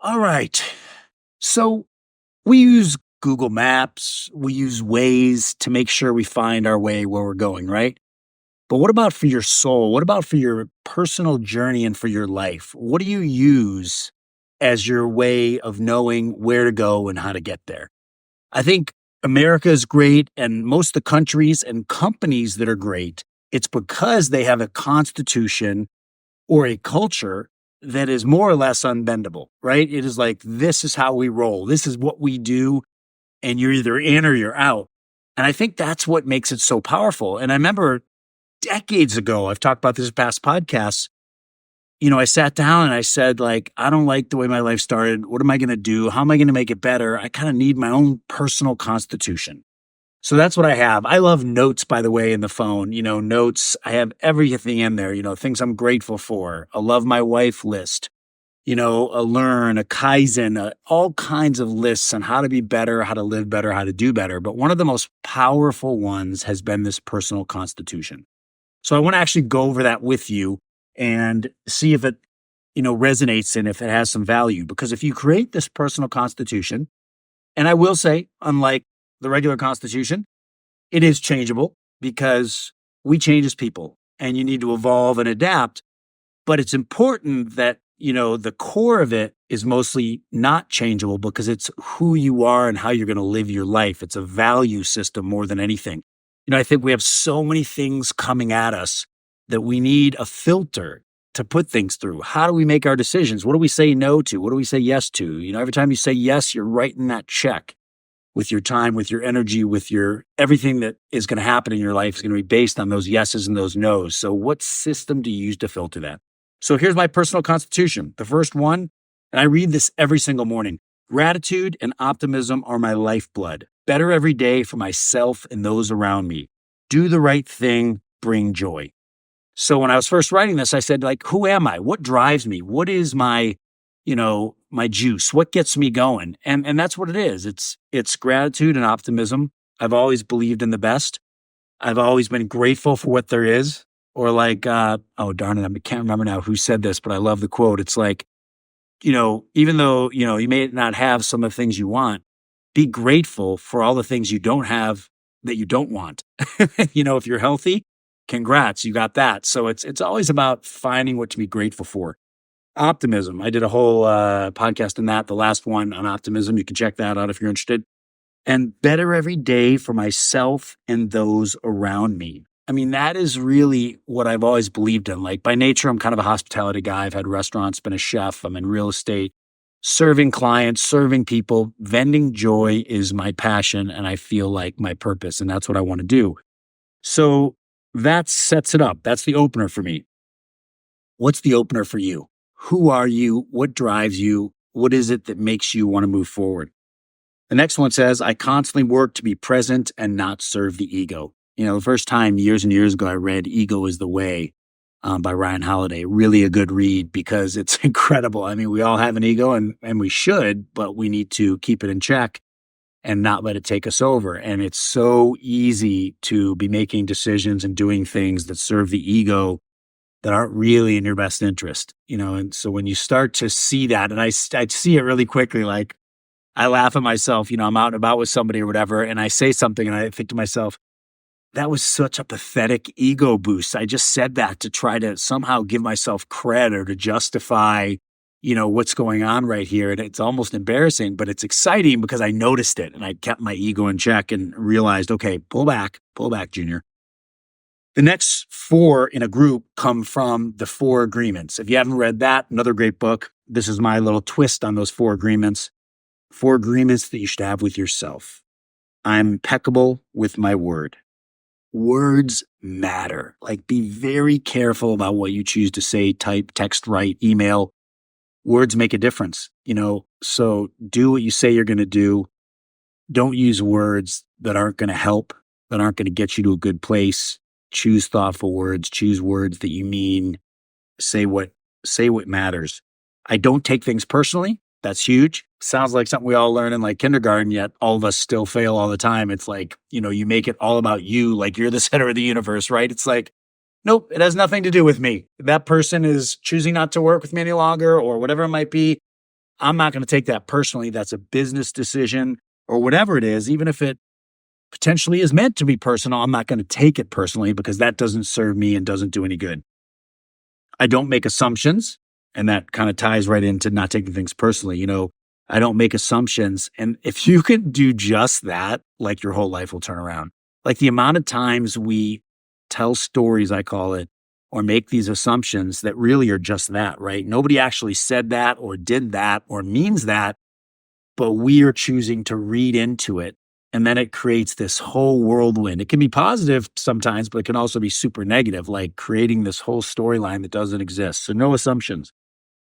All right. So we use Google Maps, we use Waze to make sure we find our way where we're going, right? But what about for your soul? What about for your personal journey and for your life? What do you use as your way of knowing where to go and how to get there? I think America is great, and most of the countries and companies that are great, it's because they have a constitution or a culture that is more or less unbendable, right? It is like, this is how we roll. This is what we do. And you're either in or you're out. And I think that's what makes it so powerful. And I remember decades ago, I've talked about this in past podcasts. I sat down and I said, like, I don't like the way my life started. What am I going to do? How am I going to make it better? I kind of need my own personal constitution. So that's what I have. I love notes, by the way, in the phone. Notes, I have everything in there, things I'm grateful for. A love my wife list, a learn, a Kaizen, all kinds of lists on how to be better, how to live better, how to do better. But one of the most powerful ones has been this personal constitution. So I want to actually go over that with you and see if it, resonates and if it has some value. Because if you create this personal constitution, and I will say, unlike the regular constitution, it is changeable because we change as people and you need to evolve and adapt. But it's important that, the core of it is mostly not changeable because it's who you are and how you're going to live your life. It's a value system more than anything. I think we have so many things coming at us that we need a filter to put things through. How do we make our decisions? What do we say no to? What do we say yes to? Every time you say yes, you're writing that check with your time, with your energy, with your everything that is going to happen in your life is going to be based on those yeses and those nos. So what system do you use to filter that? So here's my personal constitution. The first one, and I read this every single morning. Gratitude and optimism are my lifeblood. Better every day for myself and those around me. Do the right thing, bring joy. So when I was first writing this, I said, like, who am I? What drives me? What is my juice? What gets me going? And that's what it is. It's gratitude and optimism. I've always believed in the best. I've always been grateful for what there is. Or like, oh, darn it, I can't remember now who said this, but I love the quote. It's like, even though, you may not have some of the things you want, be grateful for all the things you don't have that you don't want. If you're healthy, congrats, you got that. So it's always about finding what to be grateful for. Optimism. I did a whole podcast on that, the last one on optimism. You can check that out if you're interested. And better every day for myself and those around me. I mean, that is really what I've always believed in. Like by nature, I'm kind of a hospitality guy. I've had restaurants, been a chef. I'm in real estate, serving clients, serving people. Vending joy is my passion and I feel like my purpose. And that's what I want to do. So that sets it up. That's the opener for me. What's the opener for you? Who are you? What drives you? What is it that makes you want to move forward? The next one says, I constantly work to be present and not serve the ego. The first time years and years ago, I read Ego is the Way by Ryan Holiday. Really a good read because it's incredible. I mean, we all have an ego and we should, but we need to keep it in check and not let it take us over. And it's so easy to be making decisions and doing things that serve the ego that aren't really in your best interest, And so when you start to see that, and I see it really quickly, like I laugh at myself, I'm out and about with somebody or whatever, and I say something and I think to myself, that was such a pathetic ego boost. I just said that to try to somehow give myself credit or to justify, what's going on right here. And it's almost embarrassing, but it's exciting because I noticed it and I kept my ego in check and realized, okay, pull back, Junior. The next 4 in a group come from the 4 agreements. If you haven't read that, another great book. This is my little twist on those 4 agreements. 4 agreements that you should have with yourself. I'm impeccable with my word. Words matter. Like be very careful about what you choose to say, type, text, write, email. Words make a difference, so do what you say you're going to do. Don't use words that aren't going to help, that aren't going to get you to a good place. Choose thoughtful words, choose words that you mean, say what matters. I don't take things personally. That's huge. Sounds like something we all learn in like kindergarten, yet all of us still fail all the time. It's like, you make it all about you, like you're the center of the universe, right? It's like, nope, it has nothing to do with me. That person is choosing not to work with me any longer or whatever it might be. I'm not going to take that personally. That's a business decision or whatever it is, even if it potentially is meant to be personal. I'm not going to take it personally because that doesn't serve me and doesn't do any good. I don't make assumptions, and that kind of ties right into not taking things personally. I don't make assumptions. And if you can do just that, like your whole life will turn around. Like the amount of times we tell stories, I call it, or make these assumptions that really are just that, right? Nobody actually said that or did that or means that, but we are choosing to read into it. And then it creates this whole whirlwind. It can be positive sometimes, but it can also be super negative, like creating this whole storyline that doesn't exist. So no assumptions.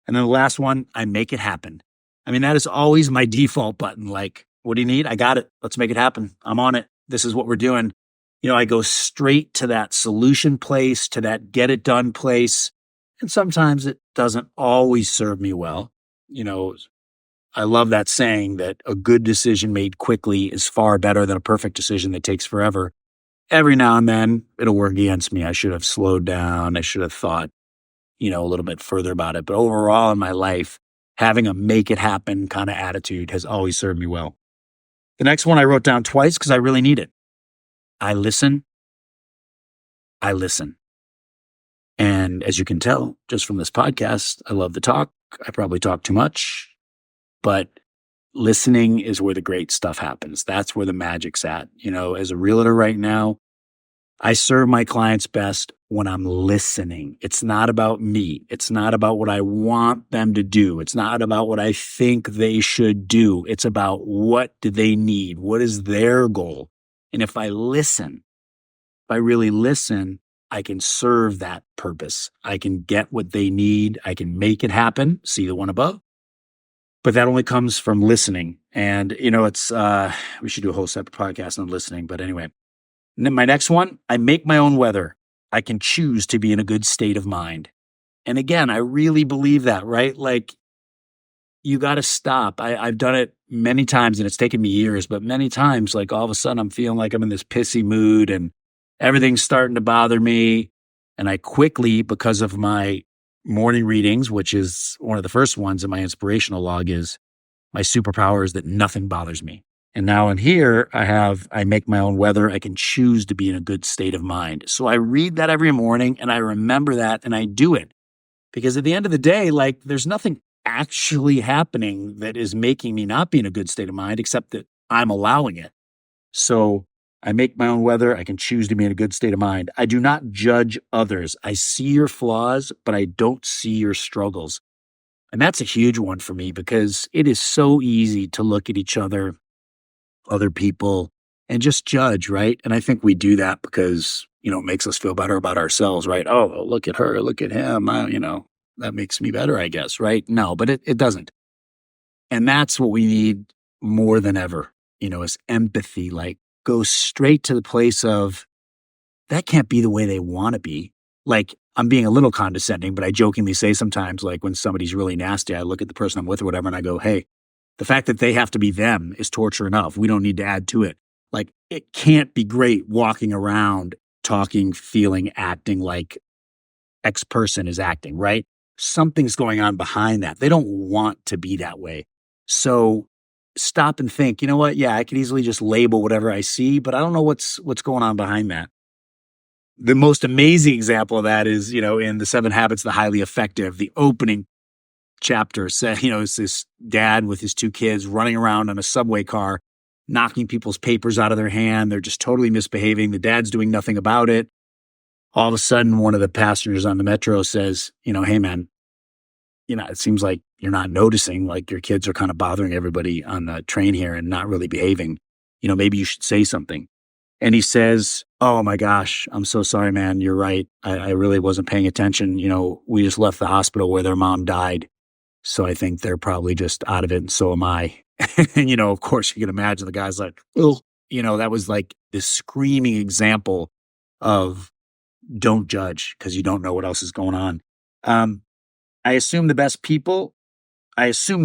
And then the last one, I make it happen. I mean, that is always my default button. Like, what do you need? I got it. Let's make it happen. I'm on it. This is what we're doing. I go straight to that solution place, to that get it done place. And sometimes it doesn't always serve me well. You know, I love that saying that a good decision made quickly is far better than a perfect decision that takes forever. Every now and then it'll work against me. I should have slowed down. I should have thought, a little bit further about it. But overall in my life, having a make it happen kind of attitude has always served me well. The next one I wrote down twice because I really need it. I listen. I listen. And as you can tell, just from this podcast, I love to talk. I probably talk too much, but listening is where the great stuff happens. That's where the magic's at. As a realtor right now, I serve my clients best when I'm listening. It's not about me. It's not about what I want them to do. It's not about what I think they should do. It's about what do they need? What is their goal? And if I really listen, I can serve that purpose. I can get what they need. I can make it happen. See the one above? But that only comes from listening. And, it's, we should do a whole separate podcast on listening. But anyway, and then my next one, I make my own weather. I can choose to be in a good state of mind. And again, I really believe that, right? Like you got to stop. I've done it many times and it's taken me years, but many times, like all of a sudden I'm feeling like I'm in this pissy mood and everything's starting to bother me. And I quickly, because of my morning readings, which is one of the first ones in my inspirational log, is my superpower is that nothing bothers me. And now in here, I make my own weather. I can choose to be in a good state of mind. So I read that every morning and I remember that and I do it. Because at the end of the day, like there's nothing actually happening that is making me not be in a good state of mind, except that I'm allowing it. So I make my own weather. I can choose to be in a good state of mind. I do not judge others. I see your flaws, but I don't see your struggles. And that's a huge one for me because it is so easy to look at each other people and just judge, right? And I think we do that because, it makes us feel better about ourselves, right? Oh, look at her, look at him, that makes me better, I guess, right? No, but it doesn't. And that's what we need more than ever, is empathy, like go straight to the place of that can't be the way they want to be. Like I'm being a little condescending, but I jokingly say sometimes, like when somebody's really nasty, I look at the person I'm with or whatever and I go, hey, the fact that they have to be them is torture enough. We don't need to add to it. Like it can't be great walking around, talking, feeling, acting like X person is acting, right? Something's going on behind that. They don't want to be that way. So stop and think, you know what? Yeah, I could easily just label whatever I see, but I don't know what's going on behind that. The most amazing example of that is, in the 7 Habits of the Highly Effective, the opening chapter said, it's this dad with his 2 kids running around on a subway car, knocking people's papers out of their hand. They're just totally misbehaving. The dad's doing nothing about it. All of a sudden, one of the passengers on the metro says, hey man, it seems like you're not noticing, like your kids are kind of bothering everybody on the train here and not really behaving. Maybe you should say something. And he says, oh my gosh, I'm so sorry, man. You're right. I really wasn't paying attention. We just left the hospital where their mom died. So I think they're probably just out of it. And so am I. And, of course you can imagine the guy's like, oh, that was like this screaming example of don't judge because you don't know what else is going on. I assume the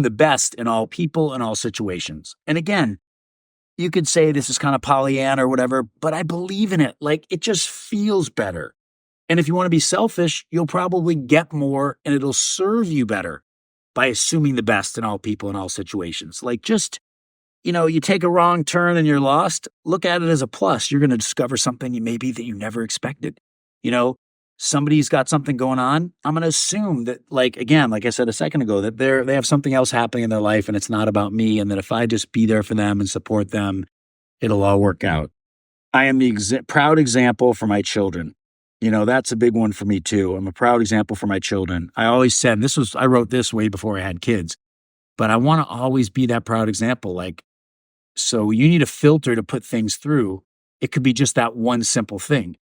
best in all people and all situations. And again, you could say this is kind of Pollyanna or whatever, but I believe in it. Like it just feels better. And if you want to be selfish, you'll probably get more and it'll serve you better. by assuming the best in all people in all situations. Like just, you take a wrong turn and you're lost, look at it as a plus. You're going to discover something maybe that you never expected. You know, somebody's got something going on. I'm going to assume that, like, again, like I said a second ago, that they have something else happening in their life and it's not about me. And that if I just be there for them and support them, it'll all work out. I am the proud example for my children. That's a big one for me too. I'm a proud example for my children. I always said, I wrote this way before I had kids, but I want to always be that proud example. Like, so you need a filter to put things through. It could be just that one simple thing.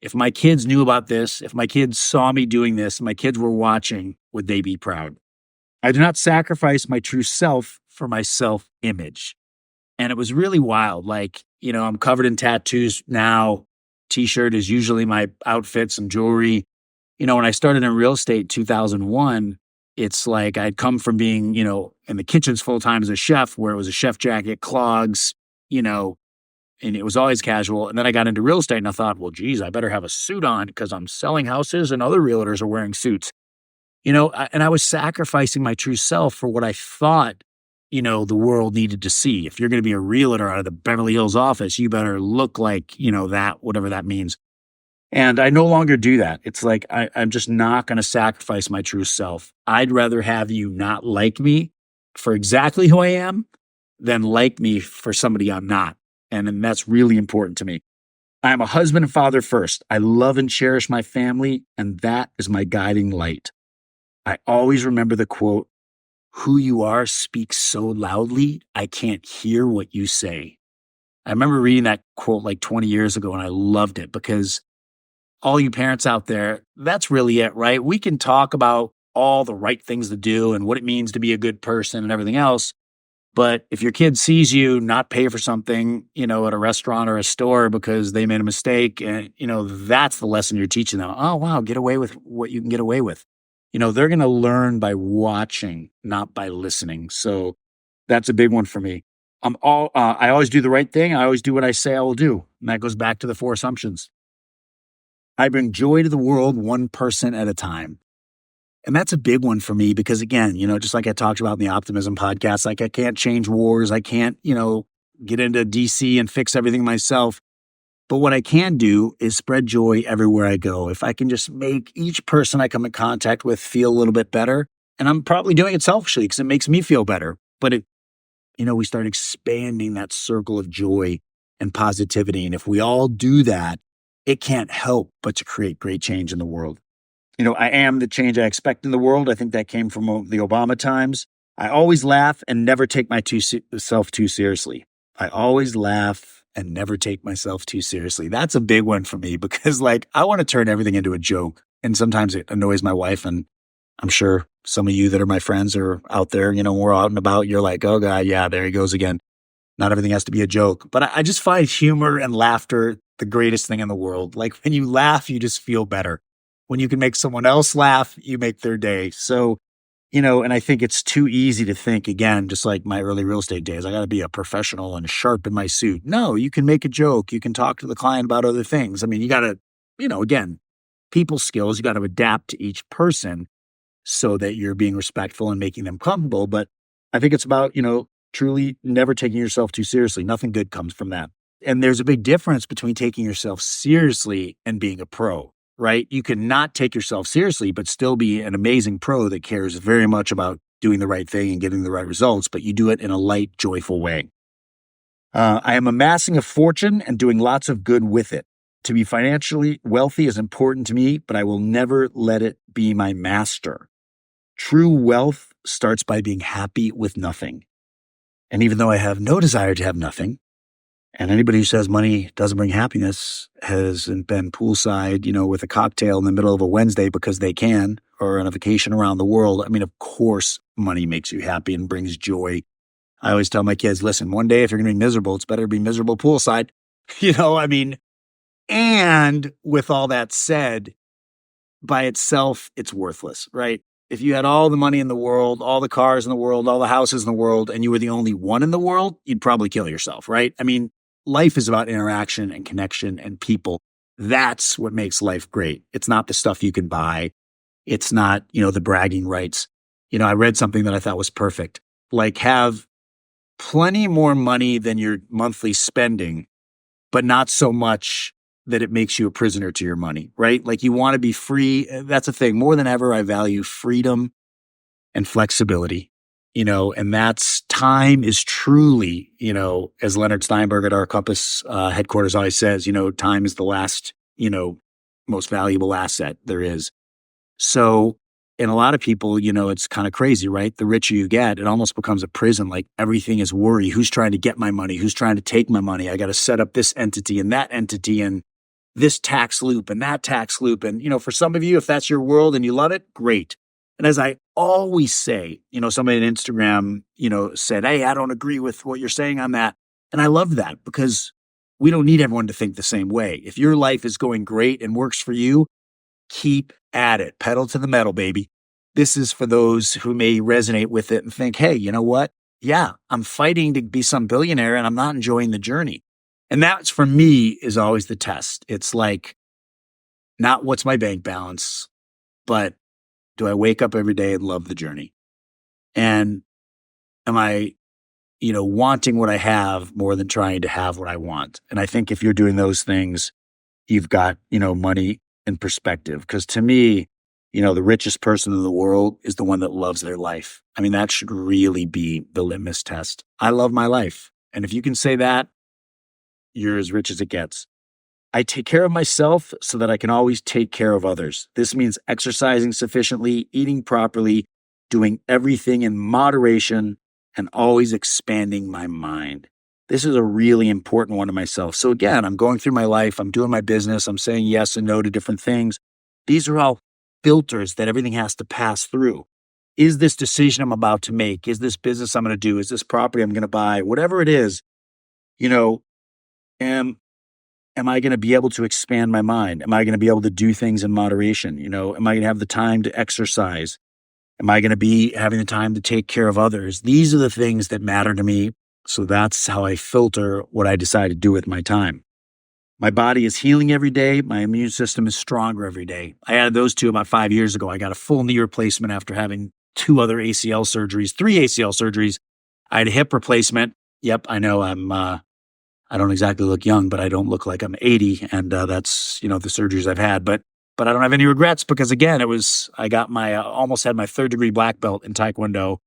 If my kids knew about this, if my kids saw me doing this, my kids were watching, would they be proud? I do not sacrifice my true self for my self image. And it was really wild. Like, I'm covered in tattoos now. T-shirt is usually my outfit, some jewelry. When I started in real estate in 2001, it's like I'd come from being, in the kitchens full time as a chef, where it was a chef jacket, clogs, and it was always casual. And then I got into real estate and I thought, well, geez, I better have a suit on because I'm selling houses and other realtors are wearing suits. And I was sacrificing my true self for what I thought, the world needed to see. If you're going to be a realtor out of the Beverly Hills office, you better look like, that, whatever that means. And I no longer do that. It's like, I'm just not going to sacrifice my true self. I'd rather have you not like me for exactly who I am than like me for somebody I'm not. And that's really important to me. I am a husband and father first. I love and cherish my family, and that is my guiding light. I always remember the quote, "Who you are speaks so loudly, I can't hear what you say." I remember reading that quote like 20 years ago, and I loved it because all you parents out there, that's really it, right? We can talk about all the right things to do and what it means to be a good person and everything else. But if your kid sees you not pay for something, at a restaurant or a store because they made a mistake, and, that's the lesson you're teaching them. Oh, wow, get away with what you can get away with. They're going to learn by watching, not by listening. So that's a big one for me. I always do the right thing. I always do what I say I will do. And that goes back to the 4 assumptions. I bring joy to the world one person at a time. And that's a big one for me because, again, just like I talked about in the Optimism podcast, like I can't change wars. I can't, get into DC and fix everything myself. But what I can do is spread joy everywhere I go. If I can just make each person I come in contact with feel a little bit better, and I'm probably doing it selfishly because it makes me feel better. But we start expanding that circle of joy and positivity. And if we all do that, it can't help but to create great change in the world. I am the change I expect in the world. I think that came from the Obama times. I always laugh and never take myself too seriously. I always laugh and never take myself too seriously. That's a big one for me because, like, I want to turn everything into a joke. And sometimes it annoys my wife. And I'm sure some of you that are my friends are out there, we're out and about. You're like, oh, God, yeah, there he goes again. Not everything has to be a joke. But I just find humor and laughter the greatest thing in the world. Like, when you laugh, you just feel better. When you can make someone else laugh, you make their day. So, and I think it's too easy to think, again, just like my early real estate days, I got to be a professional and sharp in my suit. No, you can make a joke. You can talk to the client about other things. I mean, you got to, again, people skills, you got to adapt to each person so that you're being respectful and making them comfortable. But I think it's about, truly never taking yourself too seriously. Nothing good comes from that. And there's a big difference between taking yourself seriously and being a pro. Right? You can not take yourself seriously, but still be an amazing pro that cares very much about doing the right thing and getting the right results, but you do it in a light, joyful way. I am amassing a fortune and doing lots of good with it. To be financially wealthy is important to me, but I will never let it be my master. True wealth starts by being happy with nothing. And even though I have no desire to have nothing, and anybody who says money doesn't bring happiness hasn't been poolside, with a cocktail in the middle of a Wednesday because they can, or on a vacation around the world. I mean, of course, money makes you happy and brings joy. I always tell my kids, listen, one day if you're going to be miserable, it's better to be miserable poolside. And with all that said, by itself, it's worthless, right? If you had all the money in the world, all the cars in the world, all the houses in the world, and you were the only one in the world, you'd probably kill yourself, right? I mean, life is about interaction and connection and people. That's what makes life great. It's not the stuff you can buy. It's not, the bragging rights. I read something that I thought was perfect. Like, have plenty more money than your monthly spending, but not so much that it makes you a prisoner to your money, right? Like, you want to be free. That's a thing. More than ever, I value freedom and flexibility, and that's time is truly, as Leonard Steinberg at our Compass headquarters always says, time is the last, most valuable asset there is. So, and a lot of people, it's kind of crazy, right? The richer you get, it almost becomes a prison. Like, everything is worry. Who's trying to get my money? Who's trying to take my money? I got to set up this entity and that entity and this tax loop and that tax loop. And, for some of you, if that's your world and you love it, great. And as I always say, somebody on Instagram, said, "Hey, I don't agree with what you're saying on that." And I love that because we don't need everyone to think the same way. If your life is going great and works for you, keep at it. Pedal to the metal, baby. This is for those who may resonate with it and think, hey, you know what? Yeah, I'm fighting to be some billionaire and I'm not enjoying the journey. And that's, for me, is always the test. It's like, not what's my bank balance, but do I wake up every day and love the journey? And am I, wanting what I have more than trying to have what I want? And I think if you're doing those things, you've got, money in perspective. Because to me, the richest person in the world is the one that loves their life. I mean, that should really be the litmus test. I love my life. And if you can say that, you're as rich as it gets. I take care of myself so that I can always take care of others. This means exercising sufficiently, eating properly, doing everything in moderation, and always expanding my mind. This is a really important one to myself. So again, I'm going through my life, I'm doing my business, I'm saying yes and no to different things. These are all filters that everything has to pass through. Is this decision I'm about to make? Is this business I'm going to do? Is this property I'm going to buy? Whatever it is, am I going to be able to expand my mind? Am I going to be able to do things in moderation? Am I going to have the time to exercise? Am I going to be having the time to take care of others? These are the things that matter to me. So that's how I filter what I decide to do with my time. My body is healing every day. My immune system is stronger every day. I added those two about 5 years ago. I got a full knee replacement after having 2 other ACL surgeries, 3 ACL surgeries. I had a hip replacement. Yep, I know I don't exactly look young, but I don't look like I'm 80. And that's, the surgeries I've had. But I don't have any regrets because, again, I got almost had my 3rd degree black belt in Taekwondo.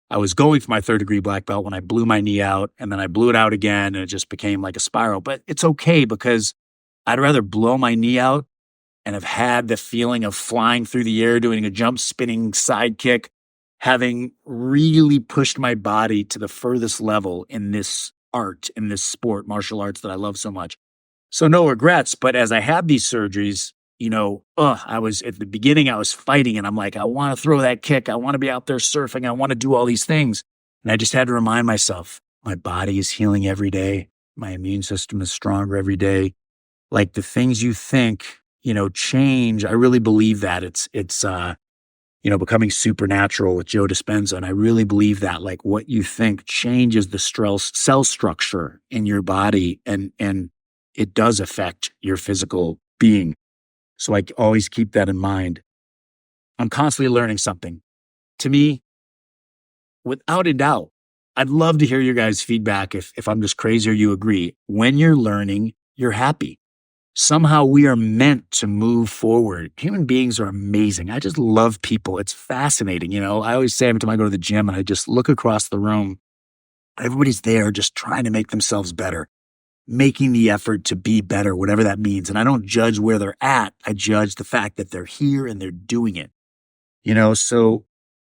I was going for my 3rd degree black belt when I blew my knee out, and then I blew it out again, and it just became like a spiral. But it's okay because I'd rather blow my knee out and have had the feeling of flying through the air, doing a jump spinning side kick, having really pushed my body to the furthest level in this art, in this sport, martial arts that I love so much. So no regrets. But as I had these surgeries, I was at the beginning, I was fighting and I'm like, I want to throw that kick. I want to be out there surfing. I want to do all these things. And I just had to remind myself, my body is healing every day. My immune system is stronger every day. Like, the things you think, change. I really believe that it's becoming supernatural with Joe Dispenza. And I really believe that, like, what you think changes the cell structure in your body, and it does affect your physical being. So I always keep that in mind. I'm constantly learning something. To me, without a doubt, I'd love to hear your guys' feedback if I'm just crazy or you agree. When you're learning, you're happy. Somehow we are meant to move forward. Human beings are amazing. I just love people. It's fascinating. I always say every time I go to the gym and I just look across the room, everybody's there just trying to make themselves better, making the effort to be better, whatever that means. And I don't judge where they're at. I judge the fact that they're here and they're doing it. So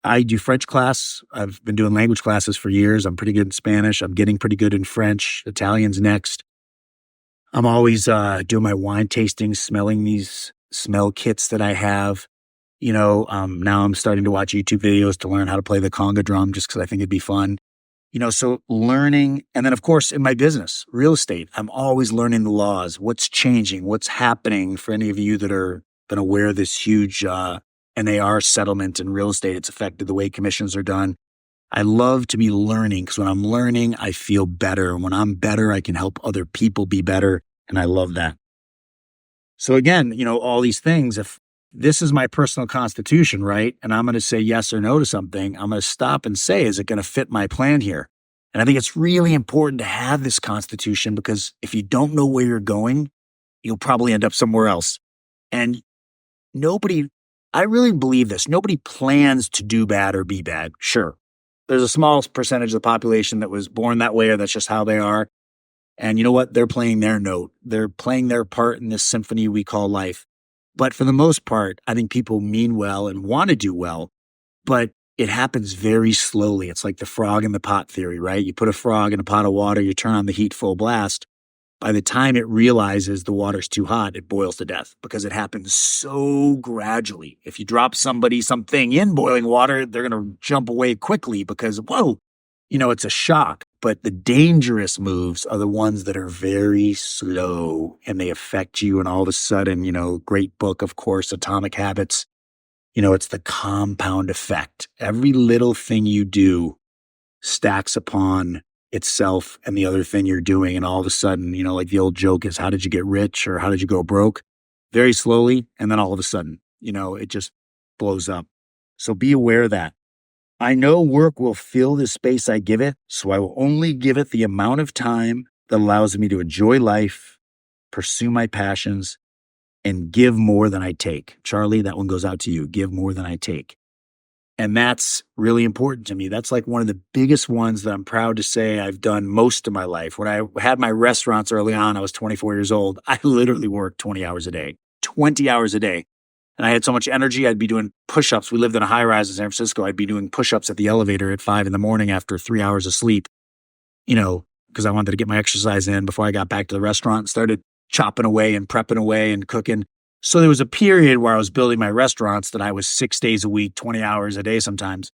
I do French class. I've been doing language classes for years. I'm pretty good in Spanish. I'm getting pretty good in French. Italian's next. I'm always doing my wine tastings, smelling these smell kits that I have. Now I'm starting to watch YouTube videos to learn how to play the conga drum just because I think it'd be fun. So learning. And then, of course, in my business, real estate, I'm always learning the laws, what's changing, what's happening. For any of you that are been aware of this huge NAR settlement in real estate, it's affected the way commissions are done. I love to be learning because when I'm learning, I feel better. When I'm better, I can help other people be better. And I love that. So again, all these things, if this is my personal constitution, right? And I'm going to say yes or no to something. I'm going to stop and say, is it going to fit my plan here? And I think it's really important to have this constitution because if you don't know where you're going, you'll probably end up somewhere else. And nobody, I really believe this. Nobody plans to do bad or be bad. Sure. There's a small percentage of the population that was born that way or that's just how they are. And you know what? They're playing their note. They're playing their part in this symphony we call life. But for the most part, I think people mean well and want to do well, but it happens very slowly. It's like the frog in the pot theory, right? You put a frog in a pot of water, you turn on the heat full blast. By the time it realizes the water's too hot, it boils to death because it happens so gradually. If you drop something in boiling water, they're going to jump away quickly because, whoa, it's a shock. But the dangerous moves are the ones that are very slow and they affect you. And all of a sudden, great book, of course, Atomic Habits, it's the compound effect. Every little thing you do stacks upon itself and the other thing you're doing. And all of a sudden, like the old joke is, how did you get rich or how did you go broke? Very slowly. And then all of a sudden, it just blows up. So be aware of that. I know work will fill the space I give it, so I will only give it the amount of time that allows me to enjoy life, pursue my passions, and give more than I take. Charlie, that one goes out to you. Give more than I take. And that's really important to me. That's like one of the biggest ones that I'm proud to say I've done most of my life. When I had my restaurants early on, I was 24 years old. I literally worked 20 hours a day, 20 hours a day. And I had so much energy, I'd be doing push-ups. We lived in a high-rise in San Francisco. I'd be doing push-ups at the elevator at 5 a.m. after 3 hours of sleep, because I wanted to get my exercise in before I got back to the restaurant and started chopping away and prepping away and cooking. So there was a period where I was building my restaurants that I was 6 days a week, 20 hours a day sometimes.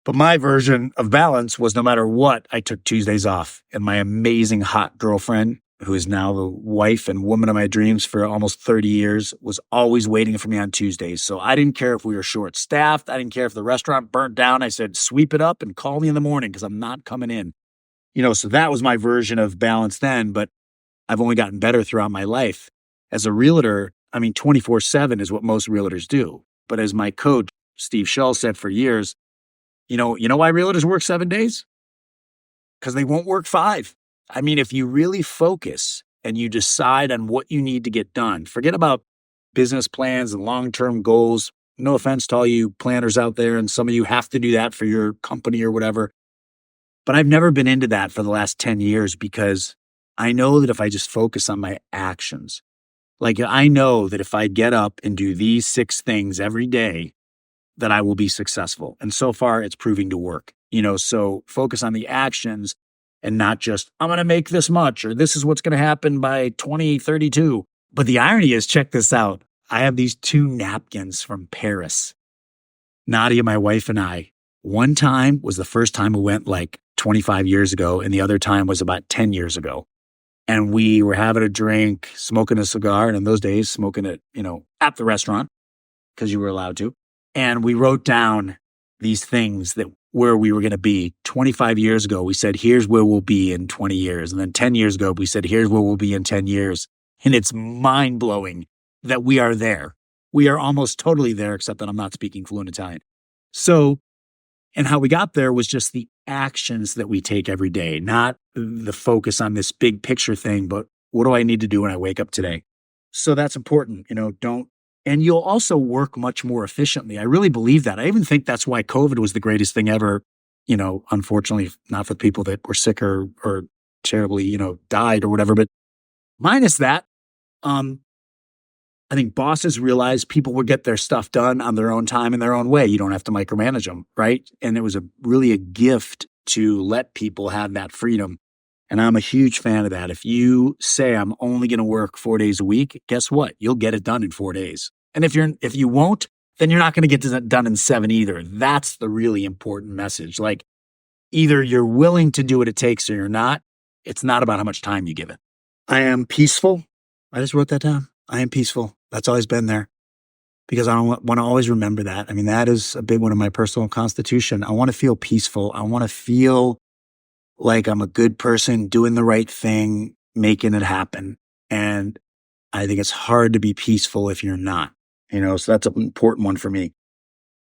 But my version of balance was no matter what, I took Tuesdays off. And my amazing hot girlfriend, who is now the wife and woman of my dreams for almost 30 years, was always waiting for me on Tuesdays. So I didn't care if we were short-staffed. I didn't care if the restaurant burnt down. I said, sweep it up and call me in the morning because I'm not coming in. So that was my version of balance then, but I've only gotten better throughout my life. As a realtor, 24/7 is what most realtors do. But as my coach, Steve Shull, said for years, you know why realtors work 7 days? Because they won't work 5. If you really focus and you decide on what you need to get done, forget about business plans and long-term goals. No offense to all you planners out there, and some of you have to do that for your company or whatever. But I've never been into that for the last 10 years because I know that if I just focus on my actions, like I know that if I get up and do these 6 things every day, that I will be successful. And so far it's proving to work, so focus on the actions and not just, I'm going to make this much, or this is what's going to happen by 2032. But the irony is, check this out. I have these 2 napkins from Paris. Nadia, my wife, and I, one time was the first time we went like 25 years ago, and the other time was about 10 years ago. And we were having a drink, smoking a cigar, and in those days, smoking it, at the restaurant, because you were allowed to. And we wrote down these things that where we were going to be. 25 years ago, we said, here's where we'll be in 20 years. And then 10 years ago, we said, here's where we'll be in 10 years. And it's mind-blowing that we are there. We are almost totally there, except that I'm not speaking fluent Italian. So, and how we got there was just the actions that we take every day, not the focus on this big picture thing, but what do I need to do when I wake up today? So that's important, and you'll also work much more efficiently. I really believe that. I even think that's why COVID was the greatest thing ever, unfortunately, not for the people that were sick or terribly, died or whatever, but minus that, I think bosses realized people would get their stuff done on their own time in their own way. You don't have to micromanage them, right? And it was really a gift to let people have that freedom. And I'm a huge fan of that. If you say I'm only going to work 4 days a week, guess what? You'll get it done in 4 days. And if you won't, then you're not going to get it done in 7 either. That's the really important message. Like either you're willing to do what it takes or you're not. It's not about how much time you give it. I am peaceful. I just wrote that down. I am peaceful. That's always been there because I want to always remember that. That is a big one of my personal constitution. I want to feel peaceful. I want to feel like I'm a good person doing the right thing, making it happen. And I think it's hard to be peaceful if you're not. So that's an important one for me.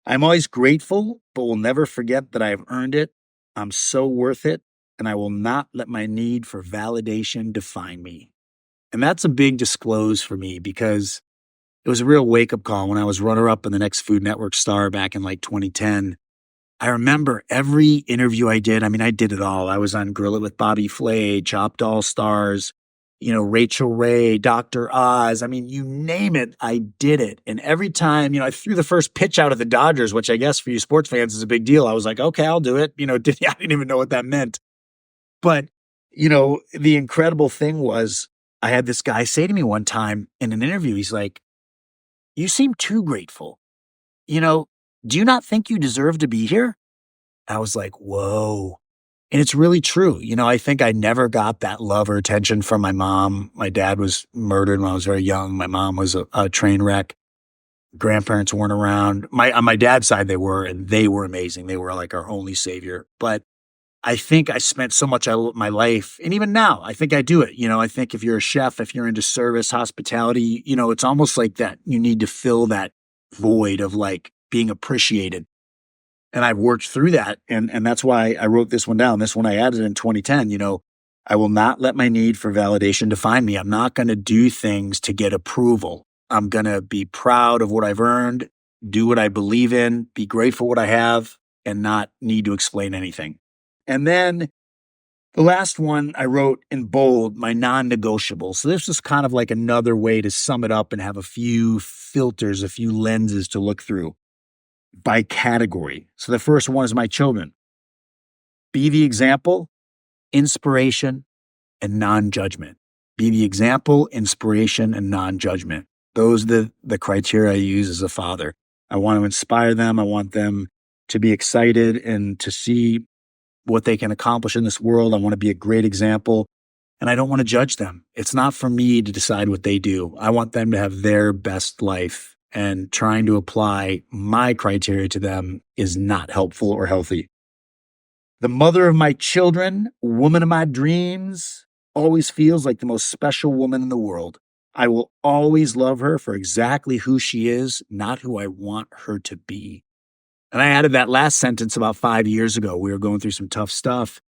I'm always grateful, but will never forget that I have earned it. I'm so worth it, and I will not let my need for validation define me. And that's a big disclose for me because it was a real wake up call when I was runner up in the next Food Network star back in like 2010. I remember every interview I did. I mean, I did it all. I was on Grill It with Bobby Flay, Chopped All Stars, Rachel Ray, Dr. Oz. I mean, you name it, I did it. And every time, I threw the first pitch out at the Dodgers, which I guess for you sports fans is a big deal. I was like, okay, I'll do it. I didn't even know what that meant. But, the incredible thing was I had this guy say to me one time in an interview, he's like, you seem too grateful. You know, do you not think you deserve to be here? I was like, whoa. And it's really true. I think I never got that love or attention from my mom. My dad was murdered when I was very young. My mom was a train wreck. Grandparents weren't around. On my dad's side, they were, and they were amazing. They were like our only savior. But I think I spent so much of my life, and even now, I think I do it. I think if you're a chef, if you're into service, hospitality, it's almost like that. You need to fill that void of like being appreciated. And I've worked through that. And that's why I wrote this one down. This one I added in 2010, I will not let my need for validation define me. I'm not going to do things to get approval. I'm going to be proud of what I've earned, do what I believe in, be grateful for what I have, and not need to explain anything. And then the last one I wrote in bold, my non-negotiable. So this is kind of like another way to sum it up and have a few filters, a few lenses to look through by category. So the first one is my children. Be the example, inspiration, and non-judgment. Be the example, inspiration, and non-judgment. Those are the criteria I use as a father. I want to inspire them. I want them to be excited and to see what they can accomplish in this world. I want to be a great example, and I don't want to judge them. It's not for me to decide what they do. I want them to have their best life, and trying to apply my criteria to them is not helpful or healthy. The mother of my children, woman of my dreams, always feels like the most special woman in the world. I will always love her for exactly who she is, not who I want her to be. And I added that last sentence about 5 years ago. We were going through some tough stuff,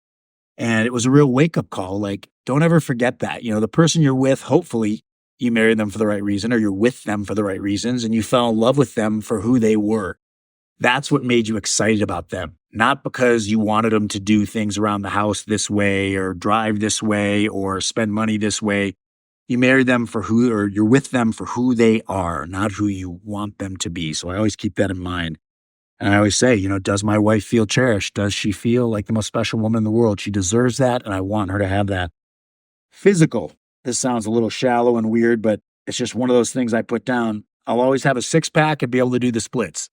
and it was a real wake-up call. Like, don't ever forget that. The person you're with, hopefully you married them for the right reason, or you're with them for the right reasons, and you fell in love with them for who they were. That's what made you excited about them, not because you wanted them to do things around the house this way or drive this way or spend money this way. You married them or you're with them for who they are, not who you want them to be. So I always keep that in mind. And I always say, does my wife feel cherished? Does she feel like the most special woman in the world? She deserves that, and I want her to have that. Physical. This sounds a little shallow and weird, but it's just one of those things I put down. I'll always have a six-pack and be able to do the splits.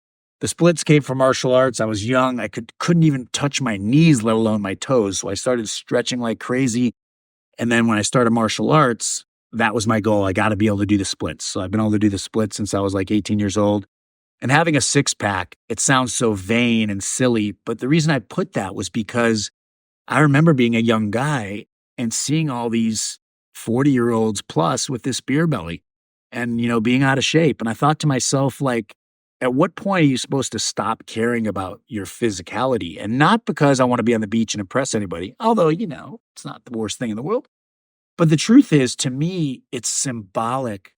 The splits came from martial arts. I was young. I couldn't even touch my knees, let alone my toes. So I started stretching like crazy. And then when I started martial arts, that was my goal. I got to be able to do the splits. So I've been able to do the splits since I was like 18 years old. And having a six-pack, it sounds so vain and silly, but the reason I put that was because I remember being a young guy and seeing all these 40-year-olds plus with this beer belly and, being out of shape. And I thought to myself, like, at what point are you supposed to stop caring about your physicality? And not because I want to be on the beach and impress anybody, although, it's not the worst thing in the world. But the truth is, to me, it's symbolic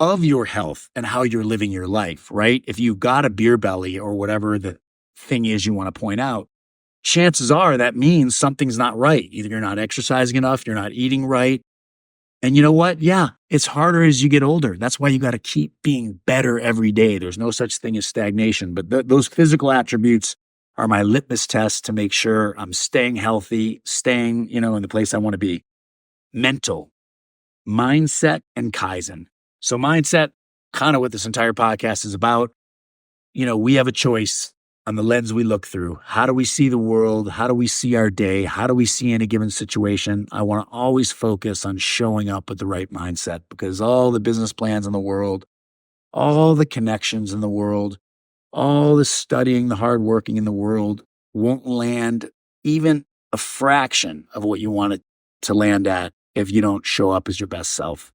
of your health and how you're living your life, right? If you've got a beer belly or whatever the thing is you want to point out, chances are that means something's not right. Either you're not exercising enough, you're not eating right. And you know what? Yeah, it's harder as you get older. That's why you got to keep being better every day. There's no such thing as stagnation. But those physical attributes are my litmus test to make sure I'm staying healthy, staying, in the place I want to be. Mental, mindset, and Kaizen. So mindset, kind of what this entire podcast is about. We have a choice on the lens we look through. How do we see the world? How do we see our day? How do we see any given situation? I want to always focus on showing up with the right mindset, because all the business plans in the world, all the connections in the world, all the studying, the hard working in the world won't land even a fraction of what you want it to land at if you don't show up as your best self.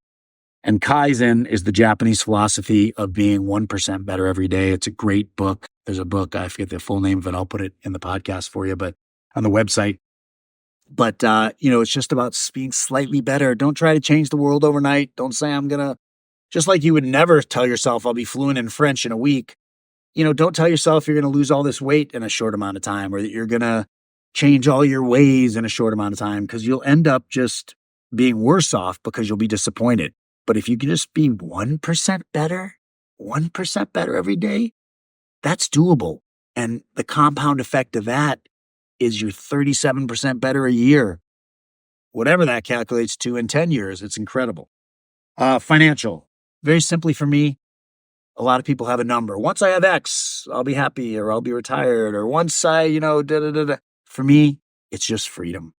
And Kaizen is the Japanese philosophy of being 1% better every day. It's a great book. There's a book, I forget the full name of it. I'll put it in the podcast for you, but on the website. But, it's just about being slightly better. Don't try to change the world overnight. Don't say just like you would never tell yourself I'll be fluent in French in a week. Don't tell yourself you're going to lose all this weight in a short amount of time or that you're going to change all your ways in a short amount of time because you'll end up just being worse off because you'll be disappointed. But if you can just be 1% better, 1% better every day, that's doable. And the compound effect of that is you're 37% better a year. Whatever that calculates to in 10 years, it's incredible. Financial. Very simply for me, a lot of people have a number. Once I have X, I'll be happy or I'll be retired or once I, da da da da. For me, it's just freedom.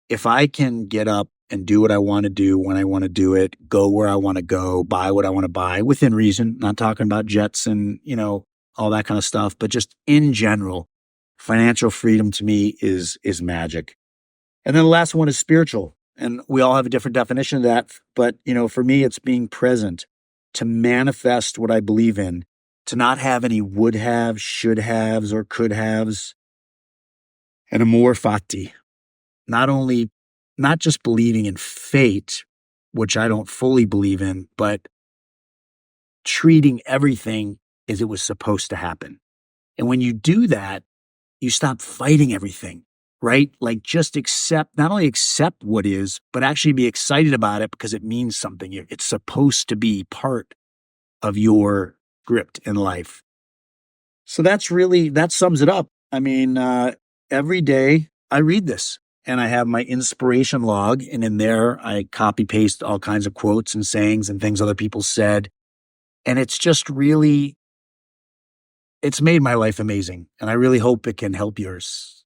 If I can get up and do what I want to do when I want to do it, go where I want to go, buy what I want to buy within reason, not talking about jets and, all that kind of stuff, but just in general, financial freedom to me is magic. And then the last one is spiritual. And we all have a different definition of that. But, for me, it's being present to manifest what I believe in, to not have any would have, should haves, or could haves, and amor fati. Not just believing in fate, which I don't fully believe in, but treating everything as it was supposed to happen. And when you do that, you stop fighting everything, right? Like just not only accept what is, but actually be excited about it because it means something. It's supposed to be part of your script in life. So that sums it up. I mean, every day I read this and I have my inspiration log, and in there I copy paste all kinds of quotes and sayings and things other people said. And it's just it's made my life amazing. And I really hope it can help yours.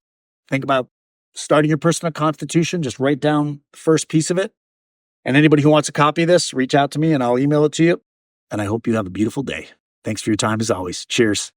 Think about starting your personal constitution. Just write down the first piece of it. And anybody who wants a copy of this, reach out to me and I'll email it to you. And I hope you have a beautiful day. Thanks for your time as always. Cheers.